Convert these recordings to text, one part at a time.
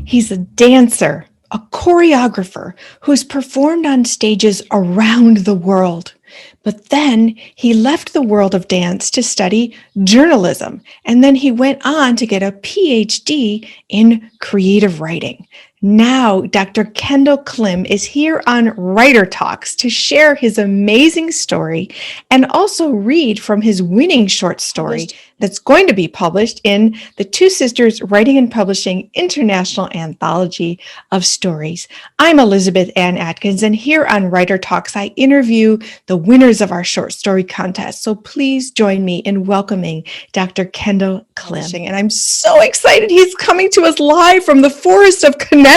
He's a dancer, a choreographer who's performed on stages around the world. But then he left the world of dance to study journalism, and then he went on to get a PhD in creative writing. Now, Dr. Kendall Klym is here on Writer Talks to share his amazing story and also read from his winning short story that's going to be published in the Two Sisters Writing and Publishing International Anthology of Stories. I'm Elizabeth Ann Atkins, and here on Writer Talks, I interview the winners of our short story contest. So please join me in welcoming Dr. Kendall Klym. And I'm so excited he's coming to us live from the forest of Connecticut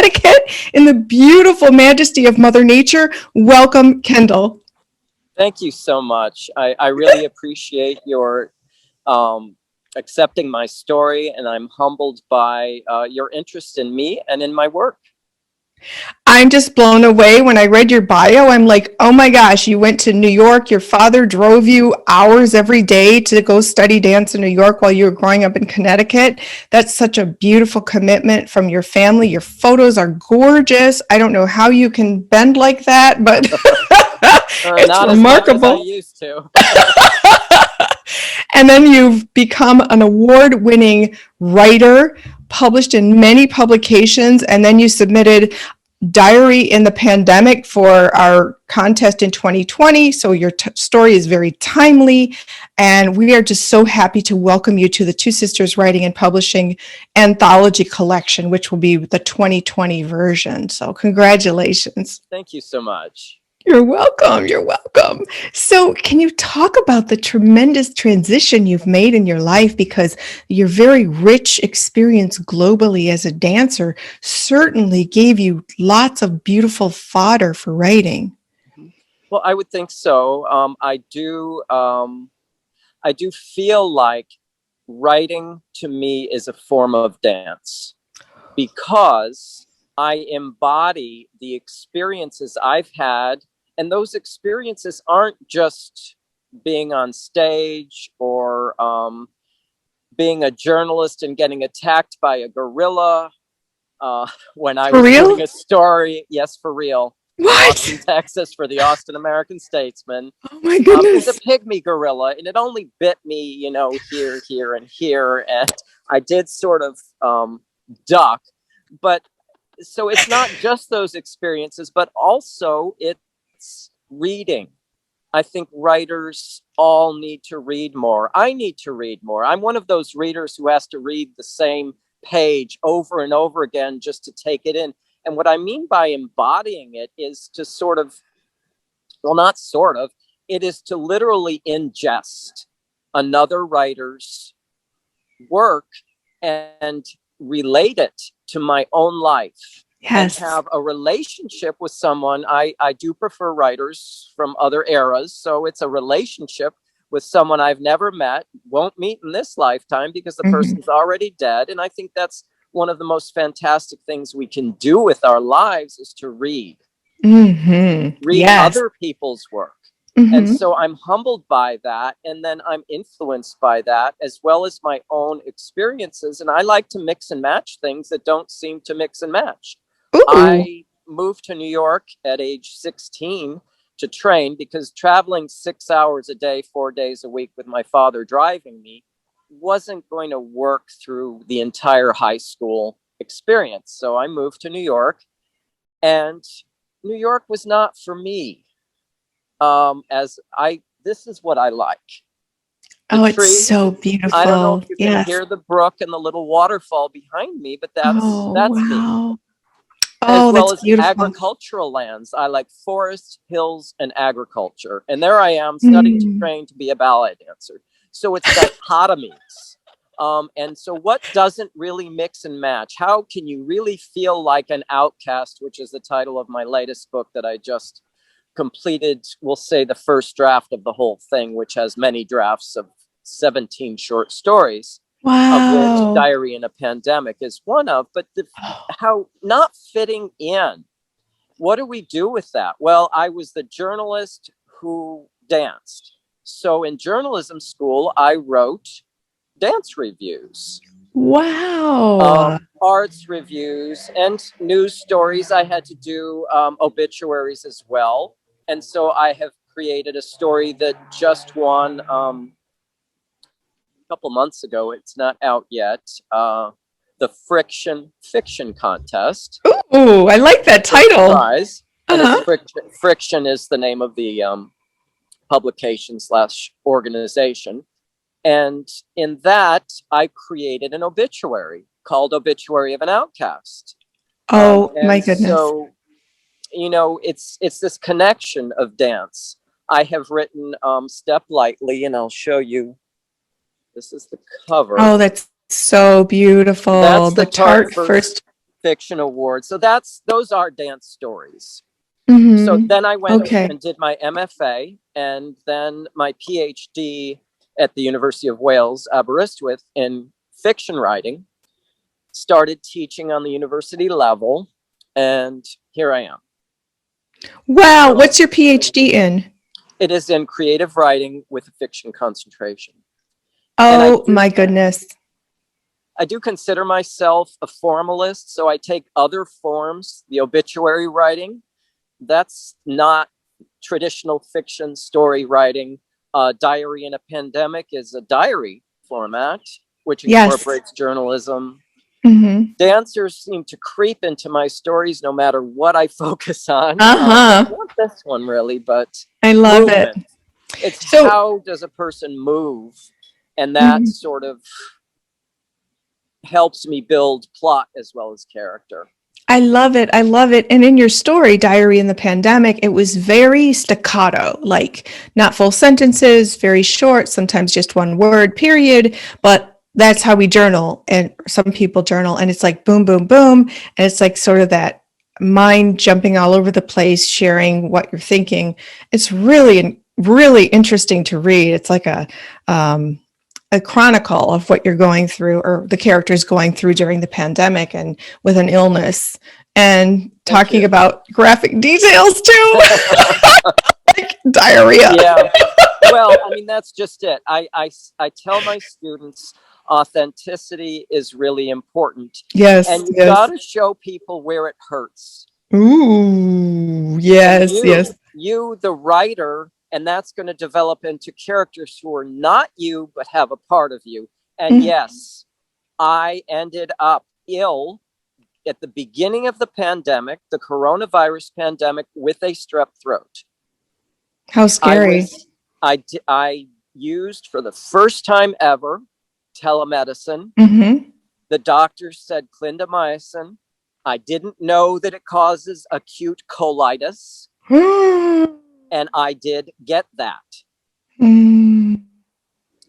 in the beautiful majesty of Mother Nature. Welcome, Kendall. Thank you so much. I really appreciate your accepting my story, and I'm humbled by your interest in me and in my work. I'm just blown away. When I read your bio, I'm like, oh my gosh, you went to New York. Your father drove you hours every day to go study dance in New York while you were growing up in Connecticut. That's such a beautiful commitment from your family. Your photos are gorgeous. I don't know how you can bend like that, but it's not remarkable. As much as I used to. And then you've become an award-winning writer, published in many publications, and then you submitted Diary in the Pandemic for our contest in 2020. So your story is very timely, and we are just so happy to welcome you to the Two Sisters Writing and Publishing Anthology Collection, which will be the 2020 version. So congratulations. Thank you so much. You're welcome. You're welcome. So can you talk about the tremendous transition you've made in your life? Because your very rich experience globally as a dancer certainly gave you lots of beautiful fodder for writing. Well, I would think so. I do feel like writing to me is a form of dance, because I embody the experiences I've had. And those experiences aren't just being on stage or being a journalist and getting attacked by a gorilla when I was doing a story. Yes, for real. What? Austin, Texas, for the Austin American Statesman. Oh my goodness. It's a pygmy gorilla, and it only bit me, here, here, and here. And I did sort of duck. But so it's not just those experiences, but also it's reading. I think writers all need to read more. I need to read more. I'm one of those readers who has to read the same page over and over again just to take it in. And what I mean by embodying it is to it is to literally ingest another writer's work and relate it to my own life. Yes. And have a relationship with someone. I do prefer writers from other eras. So it's a relationship with someone I've never met, won't meet in this lifetime because the person's already dead. And I think that's one of the most fantastic things we can do with our lives, is to read. Read other people's work. And so I'm humbled by that. And then I'm influenced by that, as well as my own experiences. And I like to mix and match things that don't seem to mix and match. Ooh. I moved to New York at age 16 to train, because traveling 6 hours a day, 4 days a week with my father driving me wasn't going to work through the entire high school experience. So I moved to New York, and New York was not for me. This is what I like. It's so beautiful. I don't know if you can hear the brook and the little waterfall behind me, but that's me. As well as beautiful. Agricultural lands. I like forests, hills, and agriculture. And there I am studying to train to be a ballet dancer. So it's dichotomies. And so what doesn't really mix and match? How can you really feel like an outcast, which is the title of my latest book that I just completed, we'll say the first draft of the whole thing, which has many drafts of 17 short stories. Wow. Of which Diary in a Pandemic is one of, but how not fitting in. What do we do with that? Well, I was the journalist who danced. So in journalism school, I wrote dance reviews. Wow. Arts reviews and news stories. I had to do obituaries as well. And so I have created a story that just won a couple months ago. It's not out yet. The Friction Fiction Contest. Ooh, I like that title. Prize. And it's Friction is the name of the publication / organization. And in that, I created an obituary called Obituary of an Outcast. Oh, my goodness. So, it's this connection of dance. I have written Step Lightly, and I'll show you. This is the cover. Oh, that's so beautiful. That's the Tart First Fiction Award. So those are dance stories. Mm-hmm. So then I went and did my MFA and then my PhD at the University of Wales, Aberystwyth, in fiction writing. Started teaching on the university level, and here I am. Wow, what's your PhD in? It is in creative writing with a fiction concentration. Oh, my goodness. I do consider myself a formalist, so I take other forms, the obituary writing. That's not traditional fiction story writing. Diary in a Pandemic is a diary format, which incorporates journalism. Mm-hmm. Dancers seem to creep into my stories no matter what I focus on. Not this one really, but I love movement. It. It's how does a person move, and that sort of helps me build plot as well as character. I love it. I love it. And in your story, Diary in the Pandemic, it was very staccato, like not full sentences, very short, sometimes just one word, period. But that's how we journal. And some people journal, and it's like boom, boom, boom. And it's like sort of that mind jumping all over the place, sharing what you're thinking. It's really, really interesting to read. It's like a chronicle of what you're going through, or the characters going through during the pandemic and with an illness, and talking about graphic details too. Like diarrhea. Yeah. Well, I mean, that's just it. I tell my students authenticity is really important. Yes. And you got to show people where it hurts. Ooh, yes, yes. You, the writer, and that's going to develop into characters who are not you, but have a part of you. And yes, I ended up ill at the beginning of the pandemic, the coronavirus pandemic, with a strep throat. How scary. I used for the first time ever telemedicine. The doctor said clindamycin. I didn't know that it causes acute colitis. And I did get that. And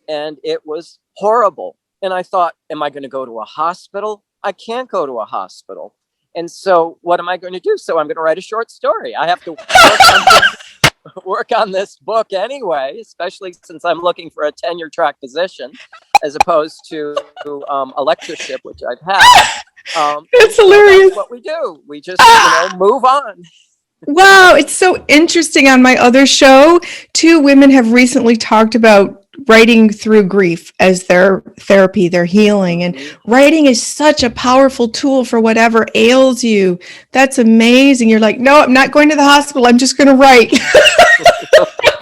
it was horrible. And I thought, am I going to go to a hospital? I can't go to a hospital. And so what am I going to do? So I'm going to write a short story. I have to work on this book anyway, especially since I'm looking for a tenure track position as opposed to a lectureship, which I've had. It's hilarious. That's what we do. We just move on. Wow, it's so interesting. On my other show, 2 women have recently talked about writing through grief as their therapy, their healing. And writing is such a powerful tool for whatever ails you. That's amazing. You're like, no, I'm not going to the hospital. I'm just going to write.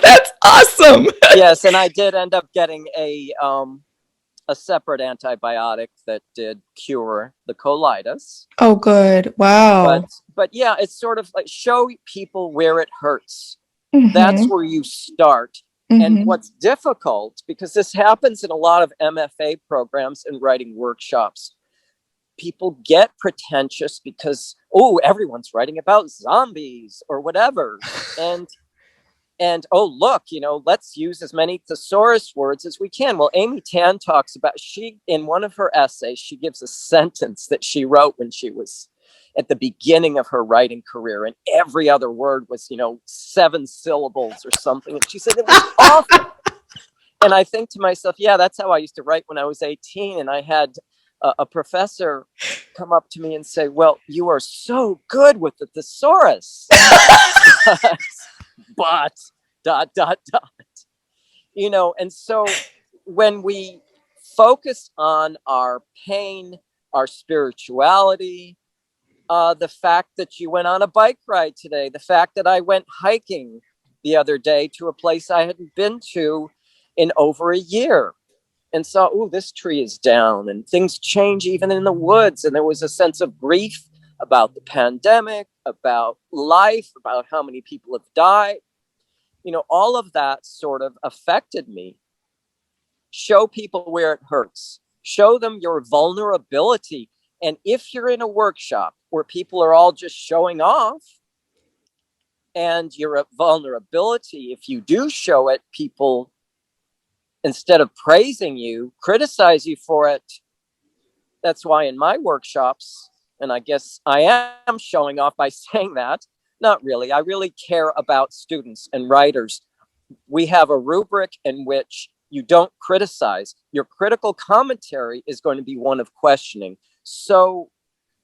That's awesome. Yes, and I did end up getting a separate antibiotic that did cure the colitis. Oh, good. Wow. But yeah, it's sort of like show people where it hurts. That's where you start. And what's difficult, because this happens in a lot of MFA programs and writing workshops, people get pretentious because, everyone's writing about zombies or whatever. And look, let's use as many thesaurus words as we can. Well, Amy Tan talks about, in one of her essays, she gives a sentence that she wrote when she was at the beginning of her writing career, and every other word was, 7 syllables or something. And she said it was awful. And I think to myself, yeah, that's how I used to write when I was 18. And I had a professor come up to me and say, well, you are so good with the thesaurus. But ... And so when we focused on our pain, our spirituality, the fact that you went on a bike ride today, the fact that I went hiking the other day to a place I hadn't been to in over a year, and saw, oh, this tree is down, and things change even in the woods. And there was a sense of grief about the pandemic, about life, about how many people have died. You know, all of that sort of affected me. Show people where it hurts. Show them your vulnerability. And if you're in a workshop where people are all just showing off, and your vulnerability, if you do show it, people, instead of praising you, criticize you for it. That's why in my workshops, and I guess I am showing off by saying that, not really. I really care about students and writers. We have a rubric in which you don't criticize. Your critical commentary is going to be one of questioning. So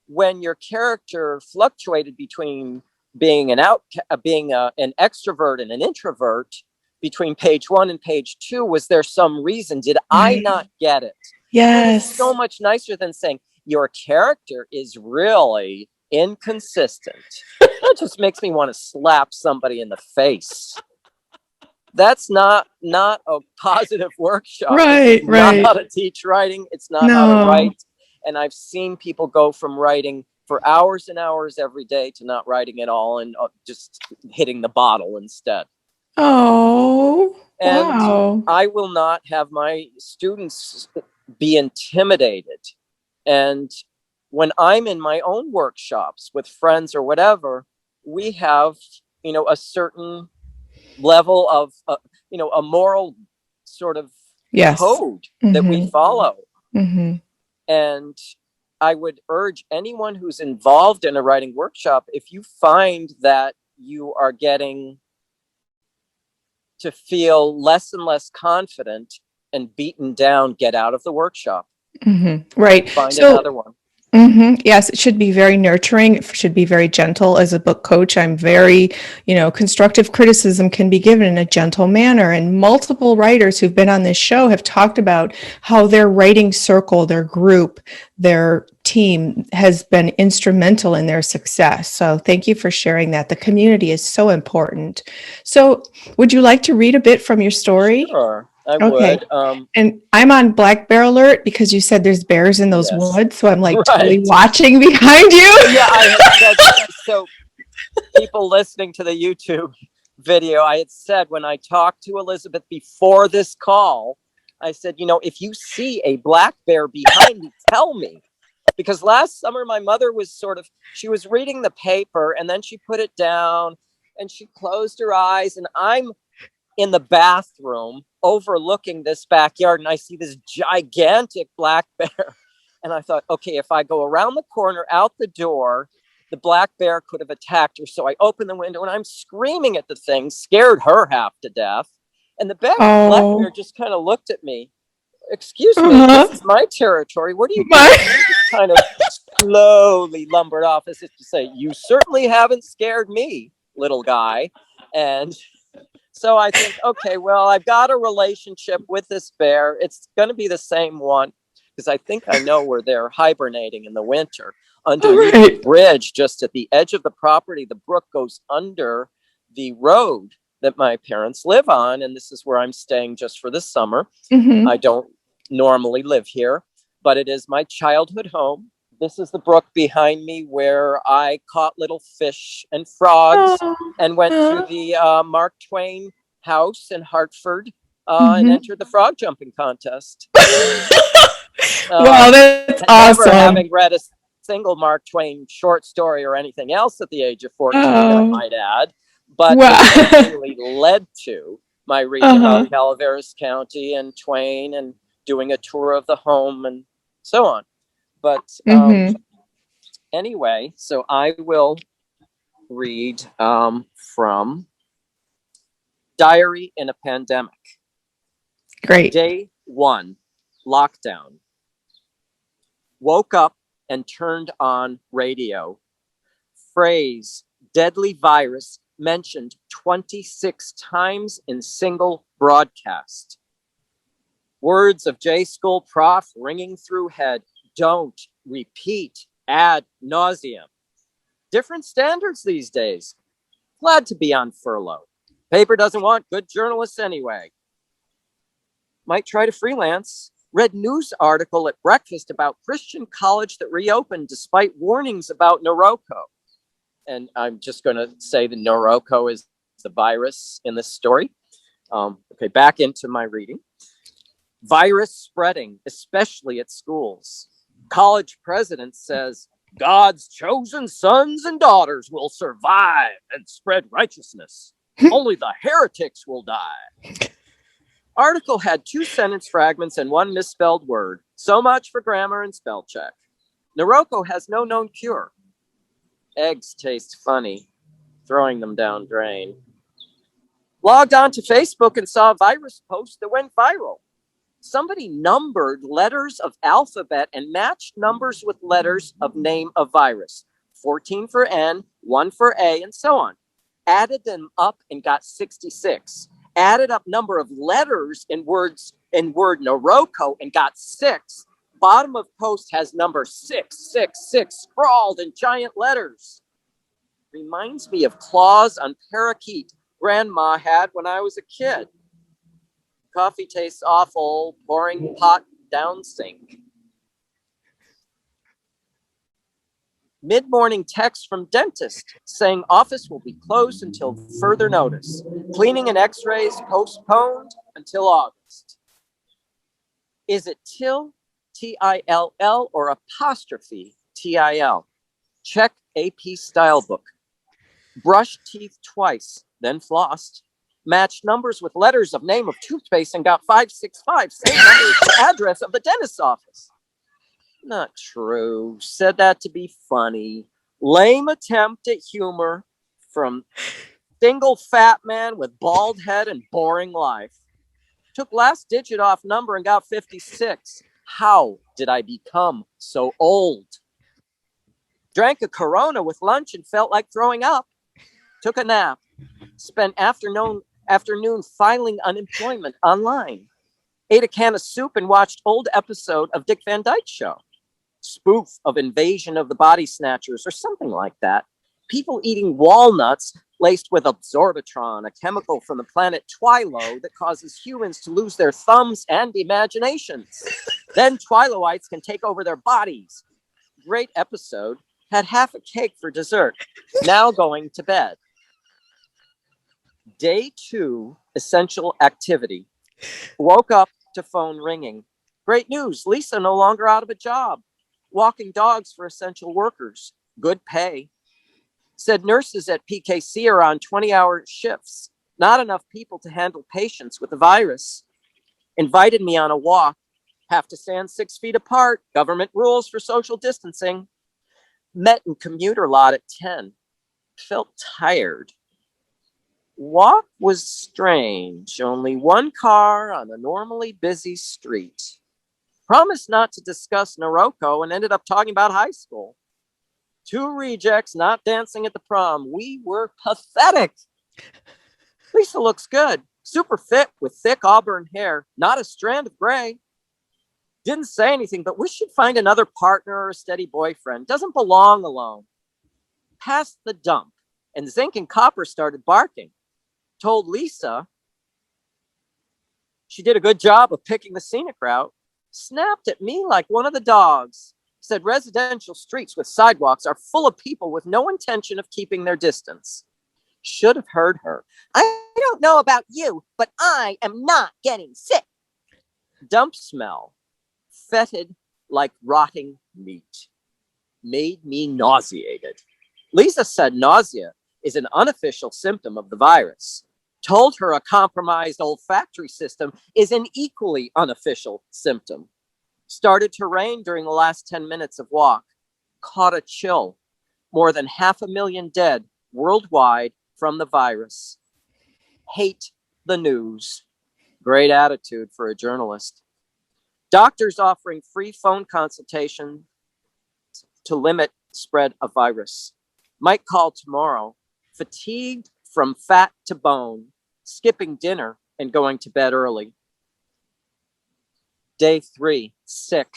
when your character fluctuated between being an extrovert and an introvert between page 1 and page 2, was there some reason? Did I not get it? Yes. It's so much nicer than saying your character is really inconsistent. That just makes me want to slap somebody in the face. That's not a positive workshop. Right, it's not how to teach writing. It's not how to write. And I've seen people go from writing for hours and hours every day to not writing at all, and just hitting the bottle instead. Oh, and wow. I will not have my students be intimidated. And when I'm in my own workshops with friends or whatever, we have, a certain level of, a moral sort of code that we follow. And I would urge anyone who's involved in a writing workshop, if you find that you are getting to feel less and less confident and beaten down, get out of the workshop. Right. Find another one. Yes, it should be very nurturing. It should be very gentle. As a book coach, I'm very, constructive criticism can be given in a gentle manner. And multiple writers who've been on this show have talked about how their writing circle, their group, their team has been instrumental in their success. So thank you for sharing that. The community is so important. So would you like to read a bit from your story? Sure. I would. And I'm on black bear alert because you said there's bears in those woods. So I'm like totally watching behind you. Yeah, I had said, so people listening to the YouTube video, I had said when I talked to Elizabeth before this call, I said, if you see a black bear behind me, tell me. Because last summer, my mother was she was reading the paper and then she put it down and she closed her eyes, and I'm in the bathroom overlooking this backyard, and I see this gigantic black bear. And I thought, okay, if I go around the corner out the door, the black bear could have attacked her. So I opened the window and I'm screaming at the thing, scared her half to death. And the black bear just kind of looked at me. Excuse me, this is my territory. What are you doing? He just kind of slowly lumbered off as if to say, you certainly haven't scared me, little guy. And so I think, okay, well, I've got a relationship with this bear. It's going to be the same one, because I think I know where they're hibernating in the winter. Underneath the bridge, just at the edge of the property, the brook goes under the road that my parents live on. And this is where I'm staying just for this summer. I don't normally live here, but it is my childhood home. This is the brook behind me where I caught little fish and frogs and went to the Mark Twain house in Hartford and entered the frog jumping contest. Wow, that's awesome. Never having read a single Mark Twain short story or anything else at the age of 14, I might add. But it actually led to my reading about Calaveras County and Twain and doing a tour of the home and so on. But anyway, so I will read from Diary in a Pandemic. Great. Day 1, lockdown. Woke up and turned on radio. Phrase deadly virus mentioned 26 times in single broadcast. Words of J School prof ringing through head. Don't repeat ad nauseum. Different standards these days. Glad to be on furlough. Paper doesn't want good journalists anyway. Might try to freelance. Read news article at breakfast about Christian college that reopened despite warnings about Noroko. And I'm just going to say the Noroko is the virus in this story. Okay, back into my reading. Virus spreading, especially at schools. College president says, God's chosen sons and daughters will survive and spread righteousness. Only the heretics will die. Article had 2 sentence fragments and 1 misspelled word. So much for grammar and spell check. Noroko has no known cure. Eggs taste funny. Throwing them down drain. Logged on to Facebook and saw a virus post that went viral. Somebody numbered letters of alphabet and matched numbers with letters of name of virus. 14 for N, 1 for A, and so on. Added them up and got 66. Added up number of letters in word Noroko and got 6. Bottom of post has number 666 scrawled in giant letters. Reminds me of claws on parakeet grandma had when I was a kid. Coffee tastes awful, pouring pot down sink. Mid-morning text from dentist saying office will be closed until further notice. Cleaning and x-rays postponed until August. Is it till, T-I-L-L, or apostrophe, T-I-L? Check AP style book. Brushed teeth twice, then flossed. Matched numbers with letters of name of toothpaste and got 565. Same number as the address of the dentist's office. Not true. Said that to be funny. Lame attempt at humor from single fat man with bald head and boring life. Took last digit off number and got 56. How did I become so old? Drank a Corona with lunch and felt like throwing up. Took a nap. Spent afternoon filing unemployment online. Ate a can of soup and watched old episode of Dick Van Dyke Show. Spoof of Invasion of the Body Snatchers or something like that. People eating walnuts laced with absorbitron, a chemical from the planet Twilo that causes humans to lose their thumbs and imaginations. Then Twiloites can take over their bodies. Great episode. Had half a cake for dessert. Now going to bed. Day 2, essential activity. Woke up to phone ringing. Great news, Lisa no longer out of a job. Walking dogs for essential workers. Good pay. Said nurses at PKC are on 20-hour shifts. Not enough people to handle patients with the virus. Invited me on a walk. Have to stand 6 feet apart. Government rules for social distancing. Met in commuter lot at 10. Felt tired. Walk was strange. Only 1 car on a normally busy street. Promised not to discuss Noroko and ended up talking about high school. 2 rejects not dancing at the prom. We were pathetic. Lisa looks good. Super fit with thick auburn hair. Not a strand of gray. Didn't say anything, but wish she'd find another partner or a steady boyfriend. Doesn't belong alone. Passed the dump, and Zinc and Copper started barking. Told Lisa she did a good job of picking the scenic route. Snapped at me like one of the dogs. Said residential streets with sidewalks are full of people with no intention of keeping their distance. Should have heard her. I don't know about you, but I am not getting sick. Dump smell. Fetid like rotting meat. Made me nauseated. Lisa said nausea is an unofficial symptom of the virus. Told her a compromised olfactory system is an equally unofficial symptom. Started to rain during the last 10 minutes of walk. Caught a chill. More than 500,000 dead worldwide from the virus. Hate the news. Great attitude for a journalist. Doctors offering free phone consultation to limit spread of virus. Might call tomorrow. Fatigued from fat to bone. Skipping dinner and going to bed early. Day 3, sick.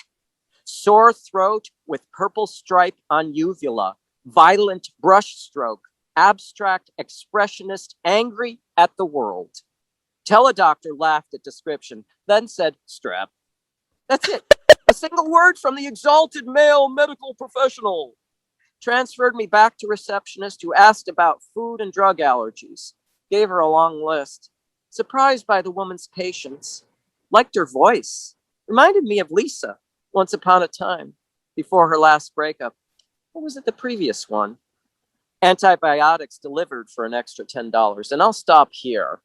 Sore throat with purple stripe on uvula. Violent brush stroke. Abstract expressionist, angry at the world. Teledoctor laughed at description, then said, strep. That's it. A single word from the exalted male medical professional. Transferred me back to receptionist, who asked about food and drug allergies. Gave her a long list. Surprised by the woman's patience. Liked her voice. Reminded me of Lisa, once upon a time, before her last breakup. What was it, the previous one? Antibiotics delivered for an extra $10. And I'll stop here.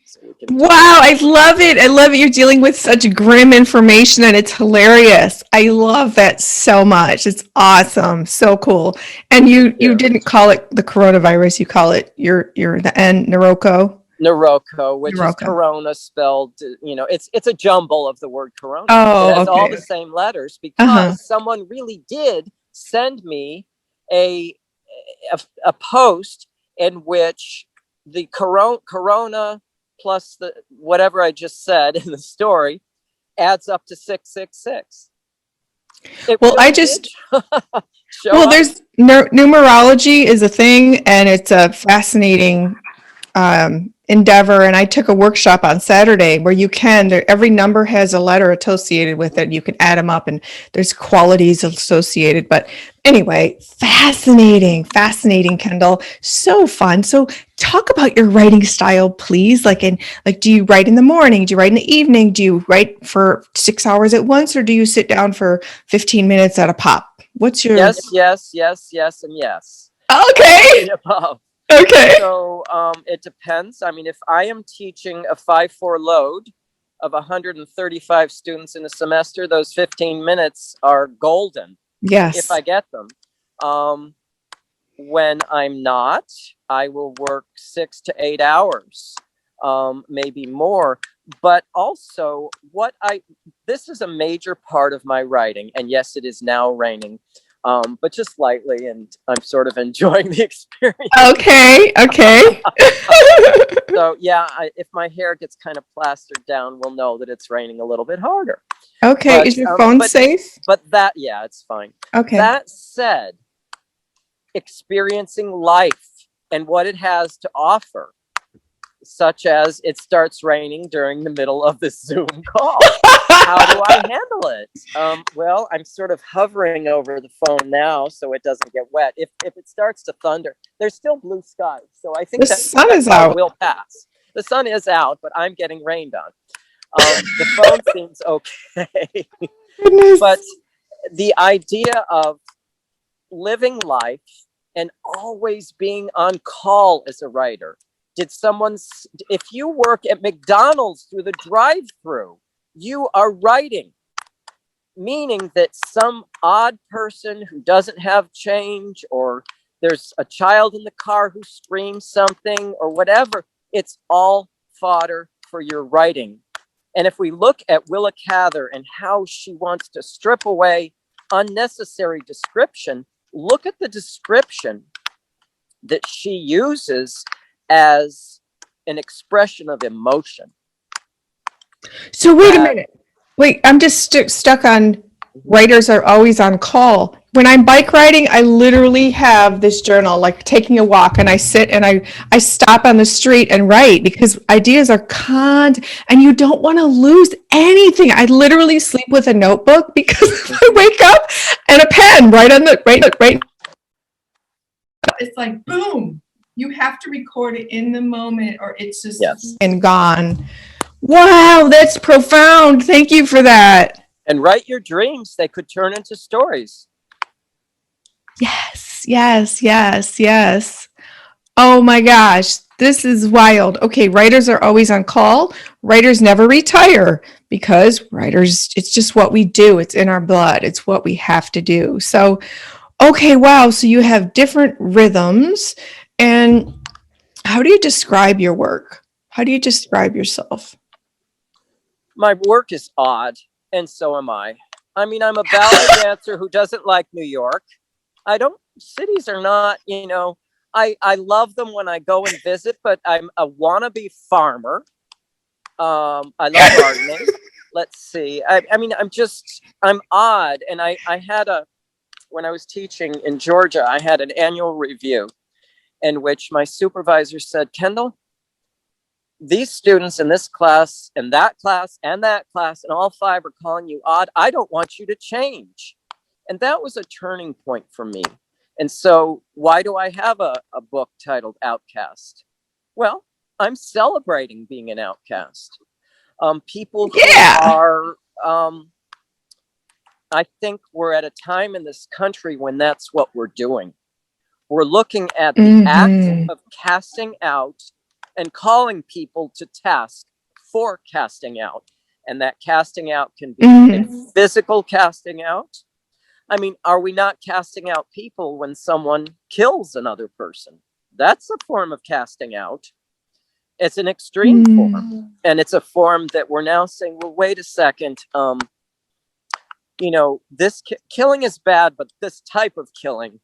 So wow, I love it. I love it. You're dealing with such grim information and it's hilarious. I love that so much. It's awesome. So cool. And you didn't call it the coronavirus. You call it you're the N Noroko. Noroko, which is corona spelled, it's a jumble of the word corona. Oh, it has all the same letters because someone really did send me a post in which the corona plus the whatever I just said in the story adds up to 666. Well, there's numerology is a thing, and it's a fascinating endeavor. And I took a workshop on Saturday where every number has a letter associated with it. You can add them up and there's qualities associated. But anyway, fascinating, Kendall. So fun. So talk about your writing style, please. Do you write in the morning? Do you write in the evening? Do you write for 6 hours at once, or do you sit down for 15 minutes at a pop? What's your... Yes, and yes. Okay. Okay. So it depends. I mean, if I am teaching a 5-4 load of 135 students in a semester, those 15 minutes are golden. Yes. If I get them. When I'm not, I will work 6 to 8 hours, maybe more. But also this is a major part of my writing. And yes, it is now raining. But just lightly, and I'm sort of enjoying the experience. Okay. So yeah, if my hair gets kind of plastered down, we'll know that it's raining a little bit harder. Okay, is your phone safe? But it's fine. Okay. That said, experiencing life and what it has to offer, such as it starts raining during the middle of the Zoom call. How do I handle it? Well, I'm sort of hovering over the phone now so it doesn't get wet. If it starts to thunder, there's still blue skies. So I think the sun is out. Will pass. The sun is out, but I'm getting rained on. The phone seems okay. Goodness. But the idea of living life and always being on call as a writer. If you work at McDonald's through the drive-through, you are writing, meaning that some odd person who doesn't have change, or there's a child in the car who screams something or whatever, it's all fodder for your writing. And if we look at Willa Cather and how she wants to strip away unnecessary description, look at the description that she uses as an expression of emotion. So wait a minute. Wait, I'm just stuck on writers are always on call. When I'm bike riding, I literally have this journal, like taking a walk, and I sit and I stop on the street and write because ideas are and you don't want to lose anything. I literally sleep with a notebook because I wake up and a pen right. It's like, boom, you have to record it in the moment or it's just and gone. Wow, that's profound. Thank you for that. And write your dreams. They could turn into stories. Yes. Oh my gosh, this is wild. Okay, writers are always on call. Writers never retire because writers, it's just what we do. It's in our blood. It's what we have to do. So, okay, wow. So you have different rhythms. And how do you describe your work? How do you describe yourself? My work is odd, and so am I. I mean, I'm a ballet dancer who doesn't like New York. Cities are not, I love them when I go and visit, but I'm a wannabe farmer. I love gardening. let's see. I mean, I'm odd. And I had when I was teaching in Georgia, I had an annual review in which my supervisor said, Kendall, these students in this class and that class and that class and all 5 are calling you odd. I don't want you to change. And that was a turning point for me. And so why do I have a book titled Outcast? Well, I'm celebrating being an outcast. People who are, I think we're at a time in this country when that's what we're doing. We're looking at the act of casting out and calling people to task for casting out. And that casting out can be a physical casting out. I mean, are we not casting out people when someone kills another person? That's a form of casting out. It's an extreme form. And it's a form that we're now saying, well, wait a second. You know, this killing is bad, but this type of killing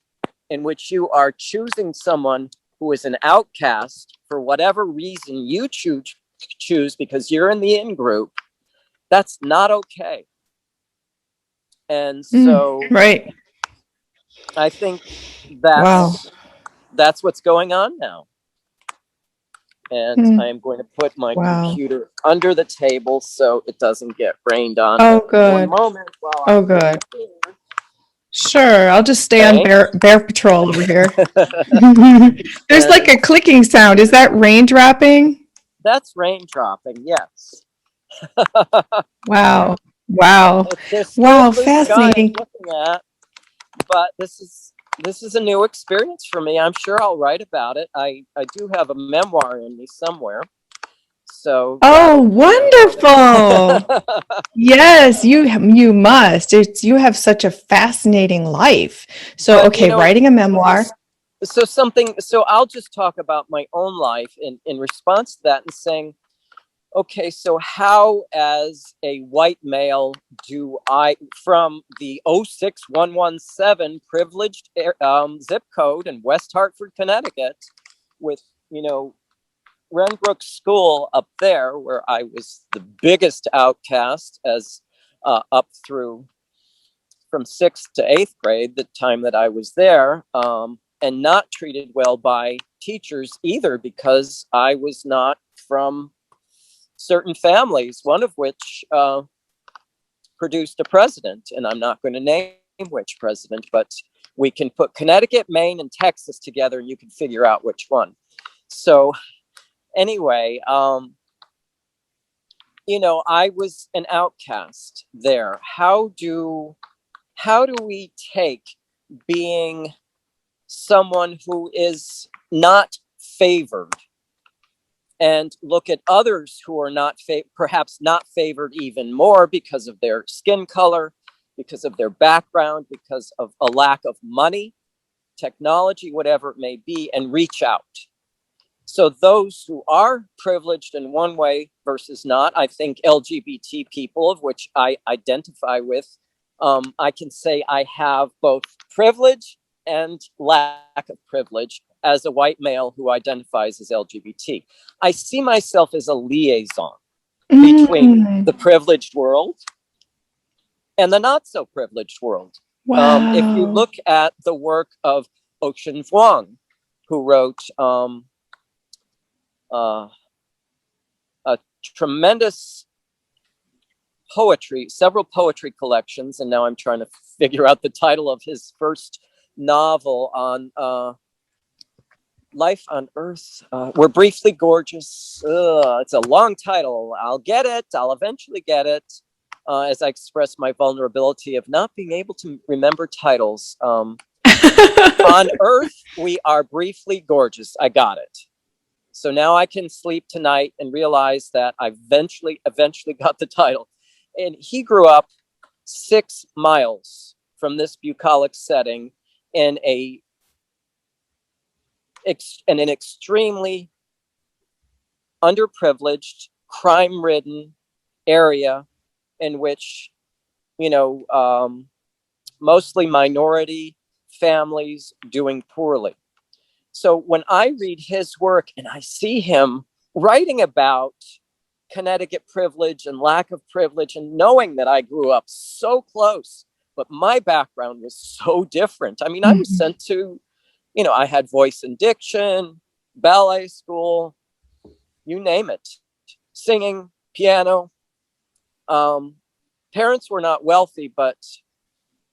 in which you are choosing someone who is an outcast for whatever reason you choose because you're in the in group, that's not okay. And so right. I think that's what's going on now. And I am going to put my computer under the table so it doesn't get rained on. Oh, good. One moment while good. Sure, I'll just stay on bear patrol over here. There's like a clicking sound. Is that rain dropping? That's rain dropping, yes. Wow. Wow. Wow, fascinating. Looking at, but this is a new experience for me. I'm sure I'll write about it. I do have a memoir in me somewhere. So wonderful. Yes, you must. You have such a fascinating life. So but, writing a memoir. So I'll just talk about my own life in response to that and saying, okay, so how as a white male do I, from the 06117 privileged zip code in West Hartford, Connecticut, with, you know, Renbrook School up there, where I was the biggest outcast as up through from 6th to 8th grade, the time that I was there, and not treated well by teachers either, because I was not from certain families, one of which produced a president, and I'm not going to name which president, but we can put Connecticut, Maine, and Texas together, and you can figure out which one. So anyway, you know, I was an outcast there. How do we take being someone who is not favored and look at others who are not perhaps not favored even more because of their skin color, because of their background, because of a lack of money, technology, whatever it may be, and reach out? So those who are privileged in one way versus not, I think LGBT people, of which I identify with, I can say I have both privilege and lack of privilege as a white male who identifies as LGBT. I see myself as a liaison between the privileged world and the not so privileged world. Wow. If you look at the work of Ocean Vuong, who wrote a tremendous poetry, several poetry collections, and now I'm trying to figure out the title of his first novel on Life on Earth. We're Briefly Gorgeous. It's a long title. I'll get it. I'll eventually get it. As I express my vulnerability of not being able to remember titles. On Earth, we are briefly gorgeous. I got it. So now I can sleep tonight and realize that I eventually got the title. And he grew up 6 miles from this bucolic setting in an extremely underprivileged, crime-ridden area in which, you know, mostly minority families doing poorly. So when I read his work and I see him writing about Connecticut privilege and lack of privilege, and knowing that I grew up so close, but my background was so different. I mean, I was sent to, I had voice and diction, ballet school, you name it, singing, piano. Parents were not wealthy, but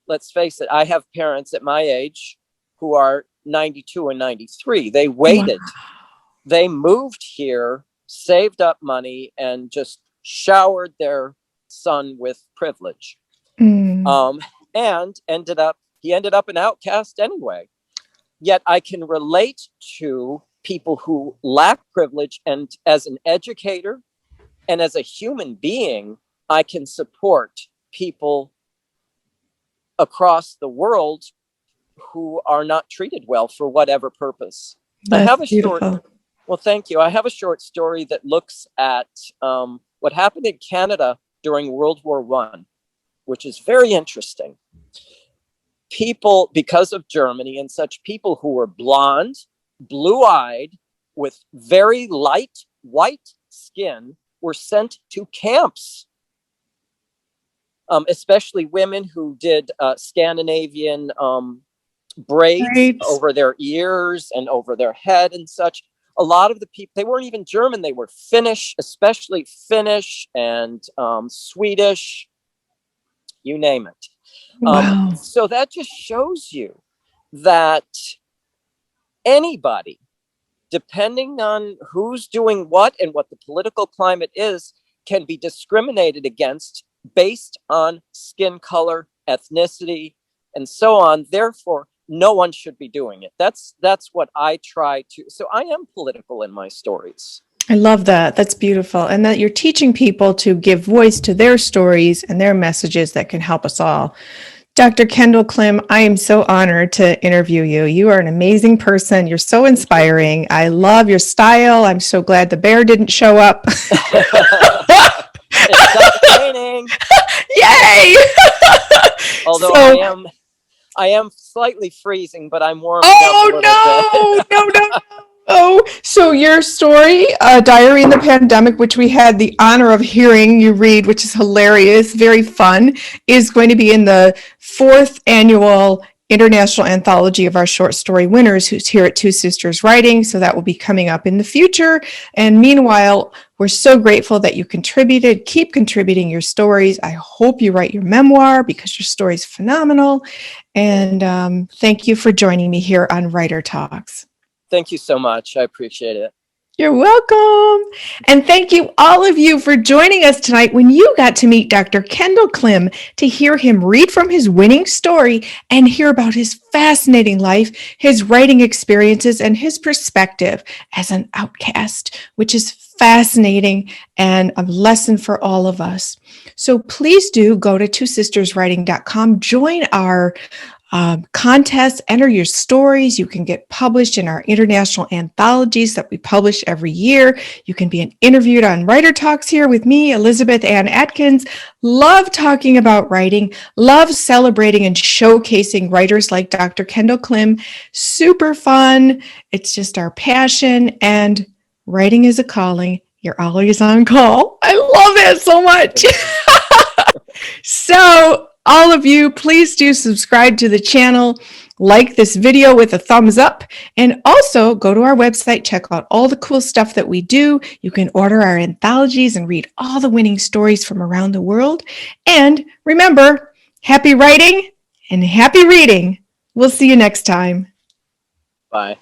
let's face it, I have parents at my age who are 92 and 93. They waited. Wow. They moved here, saved up money, and just showered their son with privilege. And he ended up an outcast anyway. Yet I can relate to people who lack privilege, and as an educator and as a human being, I can support people across the world who are not treated well for whatever purpose. That's beautiful. Well, thank you. I have a short story that looks at what happened in Canada during World War I, which is very interesting. People, because of Germany and such, people who were blonde, blue-eyed, with very light white skin were sent to camps. Especially women who did Scandinavian braids over their ears and over their head and such. A lot of the people, they weren't even German, they were Finnish, especially Finnish and Swedish, you name it. Wow. So that just shows you that anybody, depending on who's doing what and what the political climate is, can be discriminated against based on skin color, ethnicity, and so on. Therefore, no one should be doing it. That's what I try to. So I am political in my stories. I love that. That's beautiful. And that you're teaching people to give voice to their stories and their messages that can help us all. Dr. Kendall Klym, I am so honored to interview you. You are an amazing person. You're so inspiring. I love your style. I'm so glad the bear didn't show up. It stopped raining. Yay! Although I am slightly freezing, but I'm warm. No. So your story, Diary in the Pandemic, which we had the honor of hearing you read, which is hilarious, very fun, is going to be in the 4th annual International Anthology of our short story winners, who's here at Two Sisters Writing. So that will be coming up in the future. And meanwhile, we're so grateful that you contributed. Keep contributing your stories. I hope you write your memoir because your story is phenomenal. And thank you for joining me here on Writer Talks. Thank you so much. I appreciate it. You're welcome. And thank you, all of you, for joining us tonight when you got to meet Dr. Kendall Klym to hear him read from his winning story and hear about his fascinating life, his writing experiences, and his perspective as an outcast, which is fascinating and a lesson for all of us. So please do go to twosisterswriting.com, join our contest, enter your stories. You can get published in our international anthologies that we publish every year. You can be interviewed on Writer Talks here with me, Elizabeth Ann Atkins. Love talking about writing, love celebrating and showcasing writers like Dr. Kendall Klym. Super fun. It's just our passion, and writing is a calling. You're always on call. I love it so much. So all of you, please do subscribe to the channel, like this video with a thumbs up, and also go to our website, check out all the cool stuff that we do. You can order our anthologies and read all the winning stories from around the world. And remember, happy writing and happy reading. We'll see you next time. Bye.